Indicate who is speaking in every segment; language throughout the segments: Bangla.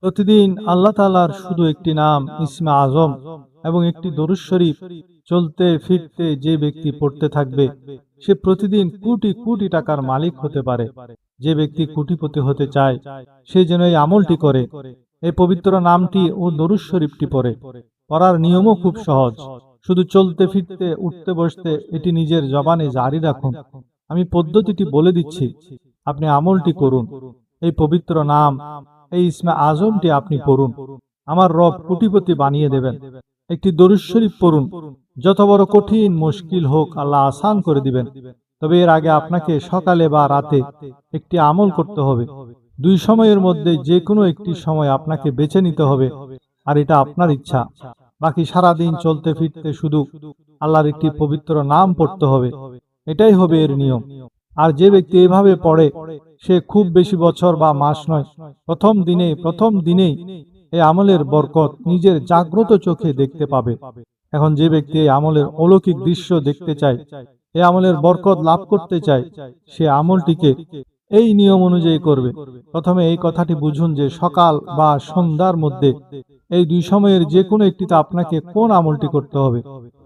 Speaker 1: প্রতিদিন আল্লাহ তাআলার শুধু একটি নাম ইসমে আজম এবং একটি দরুদ শরীফ চলতে ফিরতে যে ব্যক্তি পড়তে থাকবে সে প্রতিদিন কোটি কোটি টাকার মালিক হতে পারে। যে ব্যক্তি কোটিপতি হতে চায় সে যেন এই আমলটি করে, এই পবিত্র নামটি ও দরুদ শরীফটি পড়ার নিয়মও খুব সহজ। শুধু চলতে ফিরতে উঠতে বসতে এটি নিজের জবানে জারি রাখুন। আমি পদ্ধতিটি বলে দিচ্ছি, আপনি আমলটি করুন। এই পবিত্র নাম, এই ইসমে আজমটি আপনি পড়ুন, আমার রব কোটিপতি বানিয়ে দেবেন। একটি দরুদ শরীফ পড়ুন, যত বড় কঠিন মুশকিল হোক আল্লাহ আসান করে দিবেন। তবে এর আগে আপনাকে সকালে বা রাতে একটি আমল করতে হবে। দুই সময়ের মধ্যে যে কোনো একটি সময় আপনাকে বেছে নিতে হবে, আর এটা আপনার ইচ্ছা। বাকি সারা দিন চলতে ফিরতে শুধু আল্লাহর একটি পবিত্র নাম পড়তে হবে, এটাই হবে এর নিয়ম। আর যে ব্যক্তি এভাবে পড়ে সে খুব বেশি বছর বা মাস নয়, প্রথম দিনেই এই আমলের বরকত নিজের জাগ্রত চোখে দেখতে পাবে। এখন যে ব্যক্তি এই আমলের অলৌকিক দৃশ্য দেখতে চায়, এই আমলের বরকত লাভ করতে চায়, সে আমলটিকে এই নিয়ম অনুযায়ী করবে। প্রথমে এই কথাটি বুঝুন যে সকাল বা সন্ধ্যার মধ্যে এই দুই সময়ের যে কোনো একটিতে আপনাকে কোন আমলটি করতে হবে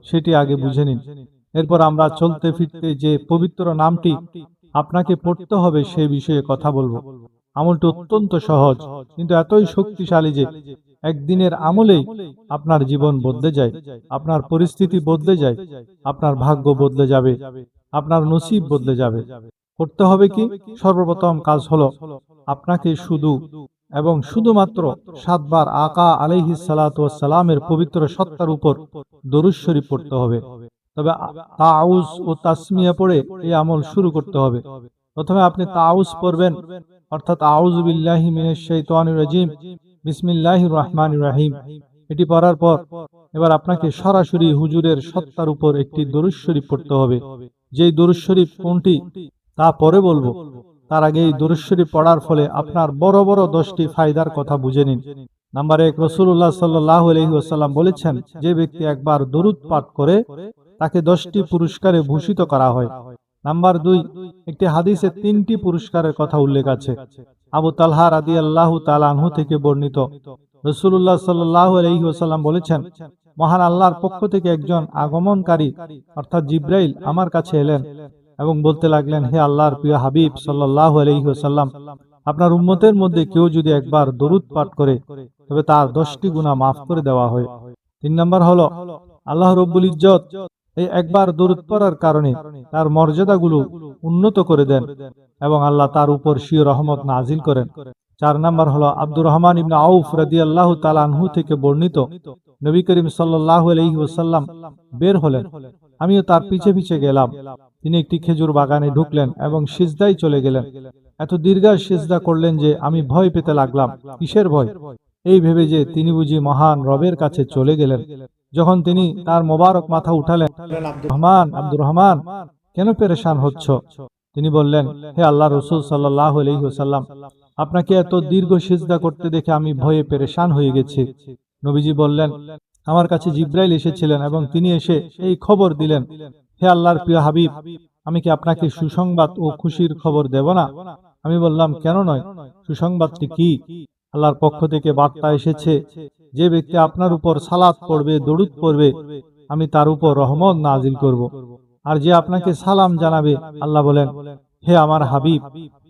Speaker 1: সেটি আগে বুঝে নিন। এরপর আমরা চলতে ফিরতে যে পবিত্র নামটি আপনাকে পড়তে হবে সেই বিষয়ে কথা বলবো। আমলটি অত্যন্ত সহজ, কিন্তু এতই শক্তিশালী যে একদিনের আমলেই আপনার জীবন বদলে যায়, আপনার পরিস্থিতি বদলে যায়, আপনার ভাগ্য বদলে যাবে, আপনার নসিব বদলে যাবে। করতে হবে কি? সর্বপ্রথম কাজ হলো আপনাকে শুধু এবং শুধুমাত্র 7 বার আকা আলাইহিস সালাতু ওয়াস সালামের পবিত্র সত্তার উপর দরুদ শরীফ পড়তে হবে। তবে তাউজ ও তাসমিয়া পড়ে এই আমল শুরু করতে হবে। প্রথমে আপনি তাউজ পড়বেন, অর্থাৎ আউযু বিল্লাহি মিনাশ শাইতানির রাজিম, বিসমিল্লাহির রহমানির রহিম। এটি পড়ার পর এবার আপনাকে সরাসরি হুজুরের সত্তার উপর একটি দরুদ শরীফ পড়তে হবে। যেই দরুদ শরীফ কোনটি তা পরে বলবো, তার আগে এই দরুদ শরীফ পড়ার ফলে আপনার বড় বড় 10টি ফায়দার কথা বুঝে নিন। নাম্বার 1, রাসূলুল্লাহ সাল্লাল্লাহু আলাইহি ওয়াসাল্লাম বলেছেন, যে ব্যক্তি একবার দরুদ পাঠ করে তাকে 10টি পুরস্কারে ভূষিত করা হয়। নাম্বার 2, একটি হাদিসে 3টি পুরস্কারের কথা উল্লেখ আছে। আবু তালহা রাদিয়াল্লাহু তাআলা আনহু থেকে বর্ণিত, রাসূলুল্লাহ সাল্লাল্লাহু আলাইহি ওয়াসাল্লাম বলেছেন, মহান আল্লাহর পক্ষ থেকে একজন আগমনকারী অর্থাৎ জিবরাইল আমার কাছে এলেন এবং বলতে লাগলেন, হে আল্লাহর প্রিয় হাবিব সাল্লাল্লাহু আলাইহি ওয়াসাল্লাম, আপনার উম্মতের মধ্যে কেউ যদি একবার দরুদ পাঠ করে তবে তার 10টি গুনাহ মাফ করে দেওয়া হয়। 3 নম্বর হলো, আল্লাহ রব্বুল ইজ্জত এই একবার দরুদ পড়ার কারণে তার মর্যাদাগুলো উন্নত করে দেন এবং আল্লাহ তার উপর স্বীয় রহমত নাজিল করেন। 4 নম্বর হলো, আব্দুর রহমান ইবনে আউফ রাদিয়াল্লাহু তাআলা আনহু থেকে বর্ণিত, নবী করিম সাল্লাল্লাহু আলাইহি ওয়াসাল্লাম বের হলেন, আমিও তার পিছে পিছে গেলাম। তিনি একটি খেজুর বাগানে ঢুকলেন এবং সিজদায় চলে গেলেন। এত দীর্ঘ সিজদা করলেন যে আমি ভয় পেতে লাগলাম। কিসের ভয়? এই ভেবে যে তিনি বুঝি মহান রবের কাছে চলে গেলেন। যখন তিনি তার মোবারক মাথা উঠালেন, আব্দুর রহমান, কেন পেরেশান হচ্ছ? তিনি বললেন, হে আল্লাহ রাসূল সাল্লাল্লাহু আলাইহি ওয়াসাল্লাম, আপনাকে এত দীর্ঘ সিজদা করতে দেখে আমি ভয়ে পেরেশান হয়ে গেছি। নবীজি বললেন, আমার কাছে জিবরাইল এসেছিলেন এবং তিনি এসে এই খবর দিলেন, হে আল্লাহর প্রিয় হাবিব, আমি কি আপনাকে সুসংবাদ ও খুশির খবর দেব না? আমি বললাম, কেন নয়, সুসংবাদটি কি? আল্লাহর পক্ষ থেকে বার্তা এসেছে, যে ব্যক্তি আপনার উপর সালাত পড়বে, দরুদ পড়বে, আমি তার উপর রহমত নাজিল করব। আর যে আপনাকে সালাম জানাবে, আল্লাহ বলেন, হে আমার হাবিব,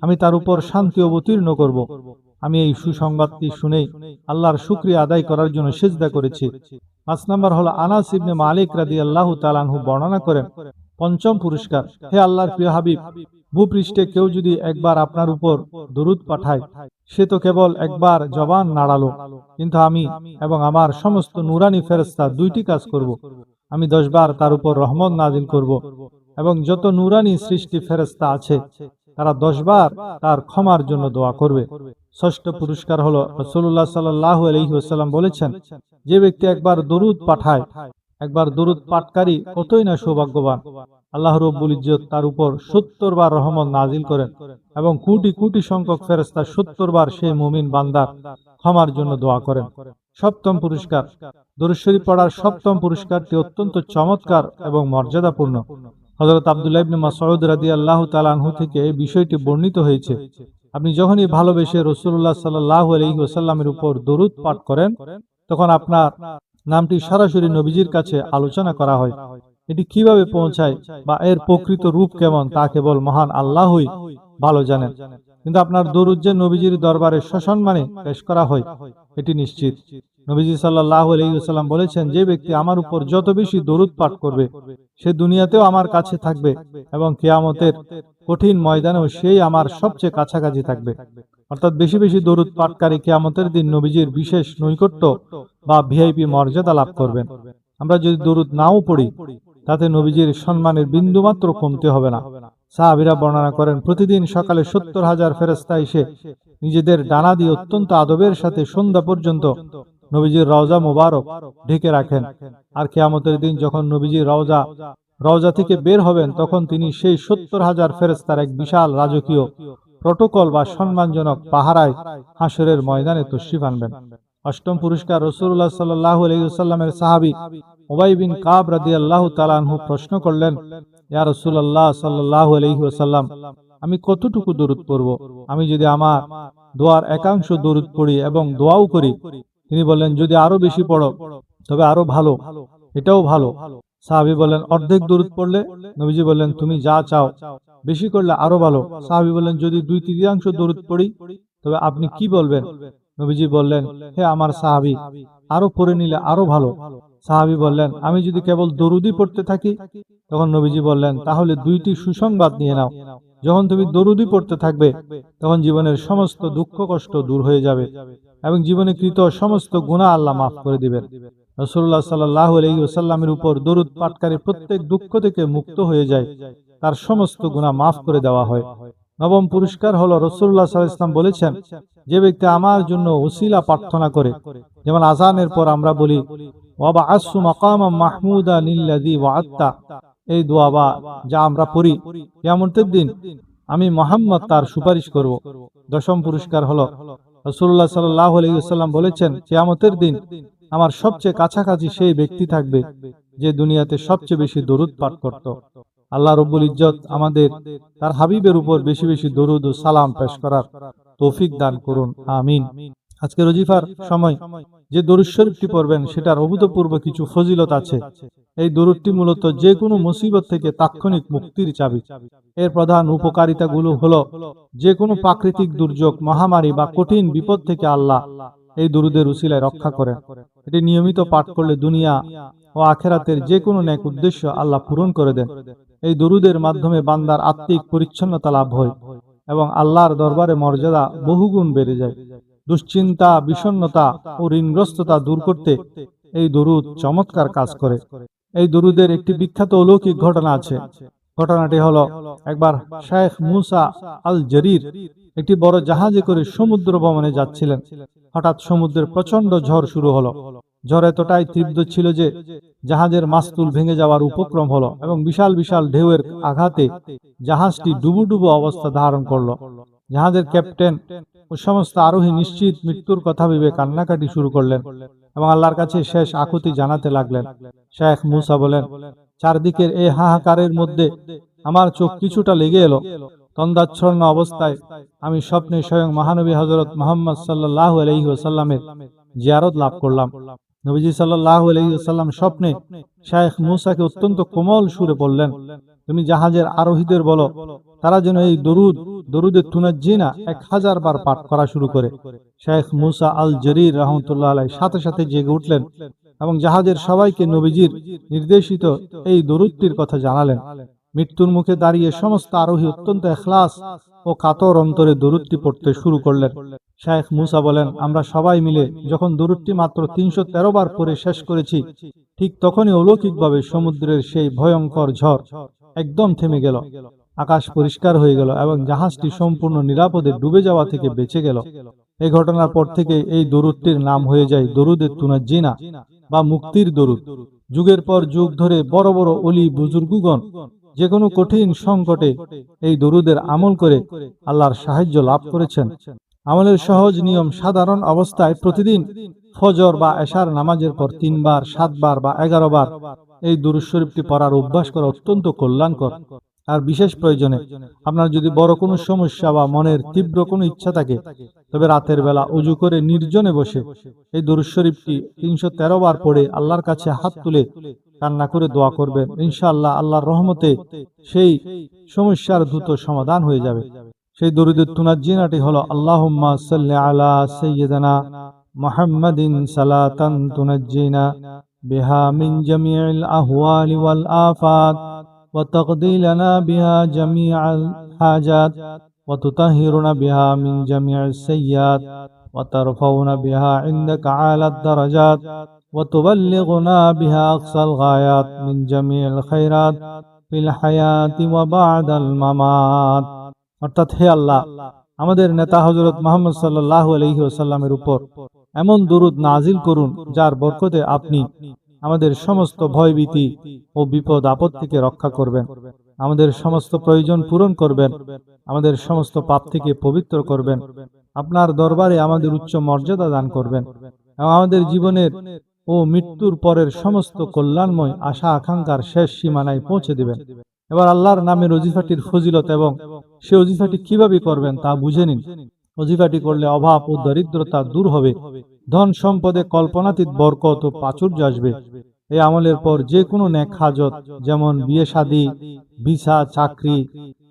Speaker 1: আমি তার উপর শান্তি অবতীর্ণ করব। আমি এই সুসংবাদটি শুনেই আল্লাহর শুকরিয়া আদায় করার জন্য সিজদা করেছি। 5 নম্বর হলো, আনাস ইবনে মালিক রাদিয়াল্লাহু তাআলা আনহু বর্ণনা করেন, পঞ্চম পুরস্কার, হে আল্লাহর প্রিয় হাবিব, ভূপৃষ্ঠে কেউ যদি একবার আপনার উপর দরুদ পাঠায় সে তো কেবল একবার জবান নাড়ালো, কিন্তু আমি এবং আমার সমস্ত নুরানি ফেরেশতা দুইটি কাজ করব। আমি 10 বার তার উপর রহমত নাজিল করব এবং যত নুরানি সৃষ্টি ফেরেশতা আছে তারা 10 বার তার ক্ষমার জন্য দোয়া করবে। ষষ্ঠ পুরস্কার হলো, রাসূলুল্লাহ সাল্লাল্লাহু আলাইহি ওয়াসাল্লাম বলেছেন, যে ব্যক্তি একবার দরুদ পাঠায়, একবার দরুদ পাঠকারী কতই না সৌভাগ্যবান। আল্লাহ রব্বুল ইজ্জত তার উপর 70 বার রহমত নাজিল করেন এবং কোটি কোটি সংখ্যক ফেরেশতা 70 বার সেই মুমিন বান্দার ক্ষমার জন্য দোয়া করেন। সপ্তম পুরস্কার, দরুদ শরীফ পড়ার সপ্তম পুরস্কারটি অত্যন্ত চমৎকার এবং মর্যাদাপূর্ণ। হযরত আব্দুল্লাহ ইবনে মাসউদ রাদিয়াল্লাহু তাআলা আনহু থেকে এই বিষয়টি বর্ণিত হয়েছে। আপনি যখনই ভালোবেসে রাসূলুল্লাহ সাল্লাল্লাহু আলাইহি ওয়াসাল্লামের উপর দরুদ পাঠ করেন, তখন আপনার নামটি সরাসরি নবীজির কাছে আলোচনা করা হয়। এটি কিভাবে পৌঁছায় বা এর প্রকৃত রূপ কেমন তা কেবল মহান আল্লাহই ভালো জানেন। কিন্তু আপনার দরুদ যে নবীজির দরবারে সসম্মানে পেশ করা হয় এটি নিশ্চিত। নবীজি সাল্লাল্লাহু আলাইহি ওয়াসাল্লাম বলেছেন, যে ব্যক্তি আমার উপর যত বেশি দরুদ পাঠ করবে সে দুনিয়াতেও আমার কাছে থাকবে এবং কিয়ামতের কঠিন ময়দানেও সেই আমার সবচেয়ে কাছাকাছি থাকবে। অর্থাৎ বেশি বেশি দরুদ পাঠকারী কিয়ামতের দিন নবীজির বিশেষ নৈকট্য বা ভিআইপি মর্যাদা লাভ করবেন। আমরা যদি দরুদ নাও পড়ি তাতে নবীজির সম্মানের বিন্দুমাত্র কমতে হবে না। সাহাবীরা বর্ণনা করেন, প্রতিদিন সকালে 70,000 ফেরেশতা এসে নিজেদের ডানা দিয়ে অত্যন্ত আদবের সাথে সন্ধ্যা পর্যন্ত নবীজির রওজা মোবারক ঢেকে রাখেন। আর কিয়ামতের দিন যখন নবীজির রওজা থেকে বের হবেন, তখন তিনি সেই 70,000 ফেরেশতার এক বিশাল রাজকীয় প্রটোকল বা সম্মানজনক পাহারায় হাসরের ময়দানে তশরিফ আনবেন। অষ্টম পুরস্কার, রাসূলুল্লাহ সাল্লাল্লাহু আলাইহি ওয়াসাল্লামের সাহাবী উবাই বিন কাব রাদিয়াল্লাহু তাআলা আনহু প্রশ্ন করলেন, ইয়া রাসূলুল্লাহ সাল্লাল্লাহু আলাইহি ওয়াসাল্লাম, আমি কতটুকু দরুদ পড়ব? আমি যদি আমার দোয়ার একাংশ দরুদ পড়ি এবং দোয়াও করি। তিনি বললেন, যদি আরো বেশি পড়ো তবে আরো ভালো, এটাও ভালো। সাহাবী বললেন, অর্ধেক দরুদ পড়লে? নবীজি বললেন, তুমি যা চাও। বেশি করলে আরো ভালো। সাহাবী বললেন, যদি 2/3 দরুদ পড়ি তবে আপনি কি বলবেন? নবীজি বললেন, হে আমার সাহাবী, আরো পড়ে নিলে আরো ভালো। সাহাবী বললেন, আমি যদি কেবল দরুদই পড়তে থাকি? তখন নবীজি বললেন, তাহলে 2টি সুসংবাদ নিয়ে নাও। যখন তুমি দরুদই পড়তে থাকবে তখন জীবনের সমস্ত দুঃখ কষ্ট দূর হয়ে যাবে এবং জীবনে কৃত সমস্ত গুনাহ আল্লাহ মাফ করে দিবেন। রাসূলুল্লাহ সাল্লাল্লাহু আলাইহি ওয়াসাল্লামের উপর দরুদ পাঠকারী প্রত্যেক দুঃখ থেকে মুক্ত হয়ে যায়, তার সমস্ত গুনাহ মাফ করে দেওয়া হয়। নবম পুরস্কার হলো, রাসূলুল্লাহ সাল্লাল্লাহু আলাইহি ওয়াসাল্লাম বলেছেন, যে ব্যক্তি আমার জন্য ওসিলা প্রার্থনা করে, যেমন আযানের পর আমরা বলি ওয়াবআসু মাকামাম মাহমুদা লিল্লাযী ওয়া'আদতা, এই দোয়া বা যা আমরা পড়ি কিয়ামতের দিন আমি মুহাম্মদ তার সুপারিশ করব। দশম পুরস্কার হলো, রাসূলুল্লাহ সাল্লাল্লাহু আলাইহি ওয়াসাল্লাম বলেছেন, কিয়ামতের দিন আমার সবচেয়ে কাছাকাছি সেই ব্যক্তি থাকবে যে দুনিয়াতে সবচেয়ে বেশি দরুদ পাঠ করত। আল্লাহ রব্বুল ইজ্জত আমাদের তার হাবিবের উপর বেশি বেশি দরুদ ও সালাম পেশ করার তৌফিক দান করুন, আমিন। আজকে ওজিফার সময় যে দরুদ শরীফটি পড়বেন সেটার অভূতপূর্ব কিছু ফজিলত আছে। এই দরুদটি মূলত যে কোনো মুসিবত থেকে তাৎক্ষণিক মুক্তির চাবি। এর প্রধান উপকারিতাগুলো হলো, যে কোনো প্রাকৃতিক দুর্যোগ, মহামারী বা কঠিন বিপদ থেকে আল্লাহ এই দরুদের উসিলায় রক্ষা করেন। এটি নিয়মিত পাঠ করলে দুনিয়া ও আখেরাতের যে কোনো নেক উদ্দেশ্য আল্লাহ পূরণ করে দেন। এই দরুদের মাধ্যমে বান্দার আত্মিক পরিচ্ছন্নতা লাভ হয় এবং আল্লাহর দরবারে মর্যাদা বহুগুণ বেড়ে যায়। দুশ্চিন্তা, বিষণ্ণতা ও ঋণগ্রস্ততা দূর করতে এই দরুদ চমৎকার কাজ করে। এই দরুদের একটি বিখ্যাত অলৌকিক ঘটনা আছে। ঘটনাটি হলো, একবার শায়েখ মুসা আল জরির একটি বড় জাহাজে করে সমুদ্র ভ্রমণে যাচ্ছিলেন। হঠাৎ সমুদ্রের প্রচন্ড ঝড় শুরু হলো। ঝড় এতটাই তীব্র ছিল যে জাহাজের মাস্তুল ভেঙে যাওয়ার উপক্রম হলো এবং বিশাল বিশাল ঢেউয়ের আঘাতে জাহাজটি ডুবুডুবু অবস্থা ধারণ করলো। জাহাজের ক্যাপ্টেন ও সমস্ত আরোহী নিশ্চিত মৃত্যুর কথা ভেবে কান্নাকাটি শুরু করলেন এবং আল্লাহর কাছে শেষ আকুতি জানাতে লাগলেন। শায়েখ মুসা বলেন, চারদিকের এই হাহাকারের মধ্যে আমার চোখ কিছুটা লেগে এলো। তন্দ্রাচ্ছন্ন অবস্থায় আমি স্বপ্নে স্বয়ং মহানবী হযরত মুহাম্মদ সাল্লাল্লাহু আলাইহি ওয়াসাল্লামের জিয়ারত লাভ করলাম। নবীজি সাল্লাল্লাহু আলাইহি ওয়াসাল্লাম স্বপ্নে শায়েখ মুসাকে অত্যন্ত কোমল সুরে বললেন, তুমি জাহাজের আরোহীদের বলো তারা যেন এই দরুদে তুনাজ্জিনা 1000 বার পাঠ করা শুরু করে। শায়েখ মুসা আল জরির রাহমাতুল্লাহ আলাইহি সাথে সাথে জেগে উঠলেন এবং জাহাজের সবাইকে নবীজির নির্দেশিত এই দরুদটির কথা জানালেন। মৃত্যুর মুখে দাঁড়িয়ে সমস্ত আরোহী অত্যন্ত ইখলাস ও কাতর অন্তরে দরুদটি পড়তে শুরু করলেন। শায়েখ মুসা বলেন, আমরা সবাই মিলে যখন দরুদটি মাত্র 313 বার পড়ে শেষ করেছি, ঠিক তখনই অলৌকিকভাবে সমুদ্রের সেই ভয়ঙ্কর ঝড় একদম থেমে গেল। আকাশ পরিষ্কার হয়ে গেল এবং জাহাজটি সম্পূর্ণ নিরাপদে ডুবে যাওয়া থেকে বেঁচে গেল। এই ঘটনার পর থেকে এই দরুদটির নাম হয়ে যায় দরুদে তুনাজ্জিনা বা মুক্তির দরুদ। যুগের পর যুগ ধরে বড় বড় ওলি বুজুর্গগণ যে কোনো কঠিন সংকটে এই দরুদের আমল করে আল্লাহর সাহায্য লাভ করেছেন। আমলের সহজ নিয়ম, সাধারণ অবস্থায় প্রতিদিন ফজর বা এশার নামাজের পর 3 বার, 7 বার বা 11 বার এই দুরূদ শরীফটি পড়ার অভ্যাস করা অত্যন্ত কল্যাণকর। আর বিশেষ প্রয়োজনে আপনার যদি বড় কোনো সমস্যা বা মনের তীব্র কোনো ইচ্ছা থাকে, তবে রাতের বেলা অজু করে নির্জনে বসে এই দুরূদ শরীফটি ৩১৩ বার পড়ে আল্লাহর কাছে হাত তুলে কান্না করে দোয়া করবেন। ইনশাআল্লাহ আল্লাহর রহমতে সেই সমস্যার দ্রুত সমাধান হয়ে যাবে। সেই দরুদের তুনাজ্জিনাটি হলো আল্লাহুম্মা সাল্লি আলা সাইয়্যিদিনা মুহাম্মাদিন সালাতান তুনাজ্জিনা বিহা মিন জামিইল আহওয়ালি ওয়াল আফাত ওয়া তাকদি লানা বিহা জামিআল হাজাত ওয়া তুতাহহিরুনা বিহা মিন জামিইস সাইয়্যাত ওয়া তারফাউনা বিহা ইনদাকা আলাদ দারাজাত ওয়া তুবাল্লিগুনা বিহা আকসাল গায়াত মিন জামিইল খায়রাত ফিল হায়াতি ওয়া বা'দাল মামাত। অর্থাৎ, হে আল্লাহ, আমাদের নেতা হযরত মুহাম্মদ সাল্লাল্লাহু আলাইহি ওয়াসাল্লামের উপর এমন দরুদ নাজিল করুন যার বরকতে আপনি আমাদের সমস্ত ভয়ভীতি ও বিপদ আপদ থেকে রক্ষা করবেন, আমাদের সমস্ত প্রয়োজন পূরণ করবেন, আমাদের সমস্ত পাপ থেকে পবিত্র করবেন, আপনার দরবারে আমাদের উচ্চ মর্যাদা দান করবেন এবং আমাদের জীবনের ও মৃত্যুর পরের সমস্ত কল্যাণময় আশা আকাঙ্ক্ষার শেষ সীমানায় পৌঁছে দিবেন। এবার আল্লাহর নামের ওজিফাটির ফজিলত এবং সে ওজিফাটি কিভাবে করবেন তা বুঝে নিন। ওজিফাটি করলে অভাব ও দরিদ্রতা দূর হবে, ধন সম্পদে কল্পনাতীত বরকত ও প্রাচুর্য আসবে। এই আমলের পর যে কোনো নেক হাজত, যেমন বিয়ে শাদী, ভিসা, চাকরি,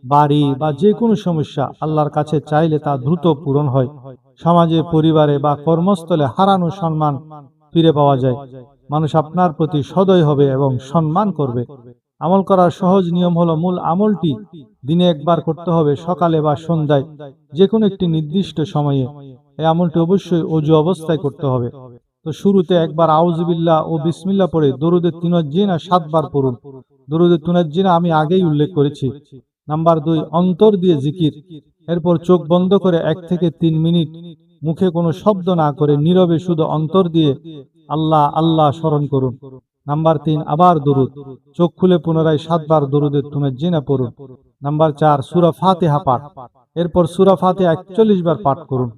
Speaker 1: বাড়ি বা যে কোনো সমস্যা আল্লাহর কাছে চাইলে তা দ্রুত পূরণ হয়। সমাজে, পরিবারে বা কর্মস্থলে হারানো সম্মান ফিরে পাওয়া যায়। মানুষ আপনার প্রতি সদয় হবে এবং সম্মান করবে। আমল করার সহজ নিয়ম হলো, মূল আমলটি দিনে একবার করতে হবে, সকালে বা সন্ধ্যায় যে কোনো একটি নির্দিষ্ট সময়ে। এই আমলটি অবশ্যই অজু অবস্থায় করতে হবে। তো শুরুতে একবার আউযুবিল্লাহ ও বিসমিল্লাহ পড়ে দরুদে তুনাজ্জিনা ৭ বার পড়ুন। দরুদে তুনাজ্জিনা আমি আগেই উল্লেখ করেছি। নাম্বার ২, অন্তর দিয়ে জিকির। এরপর চোখ বন্ধ করে ১ থেকে ৩ মিনিট মুখে কোনো শব্দ না করে নীরবে শুধু অন্তর দিয়ে আল্লাহ আল্লাহ স্মরণ করুন। নাম্বার ৩, আবার দরুদ। চোখ খুলে পুনরায় ৭ বার দরুদে তুনাজ্জিনা পড়ুন। নাম্বার ৪, সূরা ফাতিহা পাঠ। এরপর সূরা ফাতিহা ৪১ বার পাঠ করুন।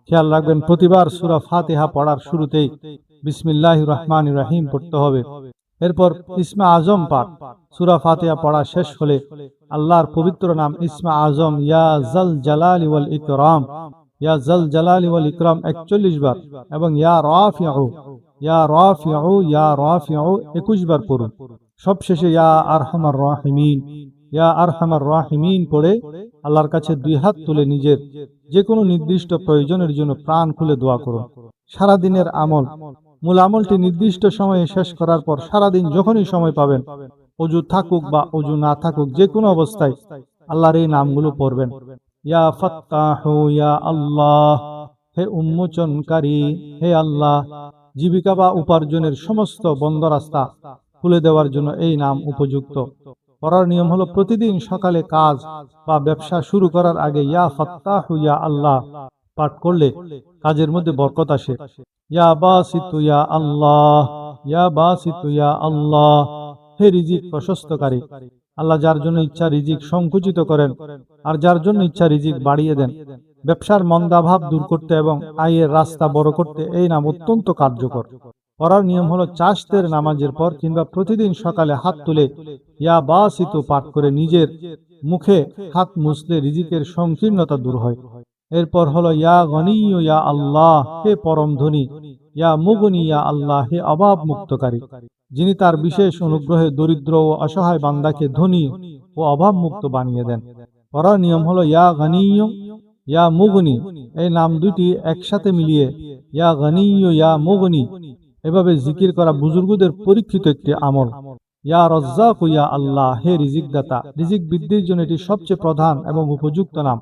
Speaker 1: খেয়াল রাখবেন, প্রতিবার সূরা ফাতিহা পড়ার শুরুতেই বিসমিল্লাহির রহমানির রহিম পড়তে হবে। এরপর ইসমে আজম পাঠ। সূরা ফাতিহা পড়া শেষ হলে আল্লাহর পবিত্র নাম ইসমে আজম ইয়া জাল জালালি ওয়াল ইকরাম, ইয়া জাল জালালি ওয়াল ইকরাম ৪১ বার এবং ইয়া রাফিউ, ইয়া রাফিউ, ইয়া রাফিউ ২১ বার পড়ুন। সবশেষে ইয়া আরহামার রাহিমিন, ইয়া আরহামার রাহিমিন পড়ে আল্লাহর কাছে ২ হাত তুলে নিজের যে কোনো নির্দিষ্ট প্রয়োজনের জন্য প্রাণ খুলে দোয়া করুন। সারাদিনের আমল। মূল আমলটি নির্দিষ্ট সময়ে শেষ করার পর সারাদিন যখনই সময় পাবেন, অজু থাকুক বা অজু না থাকুক, যে কোনো অবস্থায় আল্লাহর এই নামগুলো পড়বেন। ইয়া ফাত্তাহু, ইয়া আল্লাহ, হে উন্মোচনকারী, হে আল্লাহ। জীবিকা বা উপার্জনের সমস্ত বন্ধ রাস্তা খুলে দেওয়ার জন্য এই নাম উপযুক্ত। পড়ার নিয়ম হলো, প্রতিদিন সকালে কাজ বা ব্যবসা শুরু করার আগে ইয়া ফাত্তাহু ইয়া আল্লাহ পাঠ করলে কাজের মধ্যে বরকত আসে। ইয়া বাসিতু ইয়া আল্লাহ, ইয়া বাসিতু ইয়া আল্লাহ, হে রিজিক প্রশস্তকারী। আল্লাহ যার জন্য ইচ্ছা রিজিক সংকুচিত করেন আর যার জন্য ইচ্ছা রিজিক বাড়িয়ে দেন। ব্যবসার মন্দাভাব দূর করতে এবং আয়ের রাস্তা বড় করতে এই নাম অত্যন্ত কার্যকর। পড়ার নিয়ম হলো, চাশতের নামাজের পর কিংবা প্রতিদিন সকালে হাত তুলে ইয়া বাসিতু পাঠ করে নিজের মুখে হাত মুছলে রিজিকের সংকীর্ণতা দূর হয়। এরপর হলো ইয়া গনিয়্যু ইয়া আল্লাহ, হে পরম ধনী। ইয়া মুগনি ইয়া আল্লাহ, হে অভাব মুক্তকারী, যিনি তার বিশেষ অনুগ্রহে দরিদ্র ও অসহায় বান্দাকে ধনী ও অভাব মুক্ত বানিয়ে দেন। পড়ার নিয়ম হলো, ইয়া গনিয়্যু ইয়া মুগনি। এই নাম দুইটি একসাথে মিলিয়ে ইয়া গনিয়্যু ইয়া মুগনি এভাবে জিকির করা বুজুর্গদের পরীক্ষিত একটি আমল। ইয়া রাজ্জাকু ইয়া আল্লাহ, হে রিজিক দাতা। রিজিক বৃদ্ধির জন্য এটি সবচেয়ে প্রধান এবং উপযুক্ত নাম।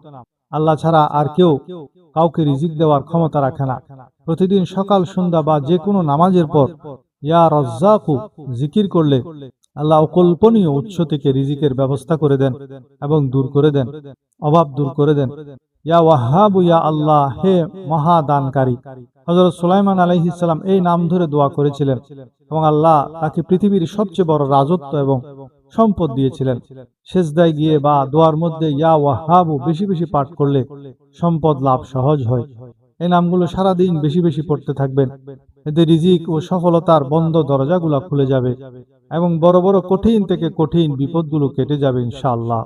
Speaker 1: আল্লাহ ছাড়া আর কেউ কাউকে রিজিক দেওয়ার ক্ষমতা রাখে না। প্রতিদিন সকাল সন্ধ্যা বা যে কোনো নামাজের পর ইয়া রাজ্জাকু জিকির করলে আল্লাহ অকল্পনীয় উৎস থেকে রিজিকের ব্যবস্থা করে দেন এবং দূর করে দেন, অভাব দূর করে দেন। ইয়া ওয়াহাবু ইয়া আল্লাহ, হে মহাদানকারী। হযরত সুলাইমান আলাইহিস সালাম এই নাম ধরে দোয়া করেছিলেন এবং আল্লাহ তাকে পৃথিবীর সবচেয়ে বড় রাজত্ব এবং সম্পদ দিয়েছিলেন। সেজদায় গিয়ে বা দোয়ার মধ্যে ইয়া ওয়াহাবু বেশি বেশি পাঠ করলে সম্পদ লাভ সহজ হয়। এই নামগুলো সারাদিন বেশি বেশি পড়তে থাকবেন। এতে রিজিক ও সফলতার বন্ধ দরজাগুলো খুলে যাবে এবং বড় বড় কঠিন থেকে কঠিন বিপদগুলো কেটে যাবে ইনশাআল্লাহ।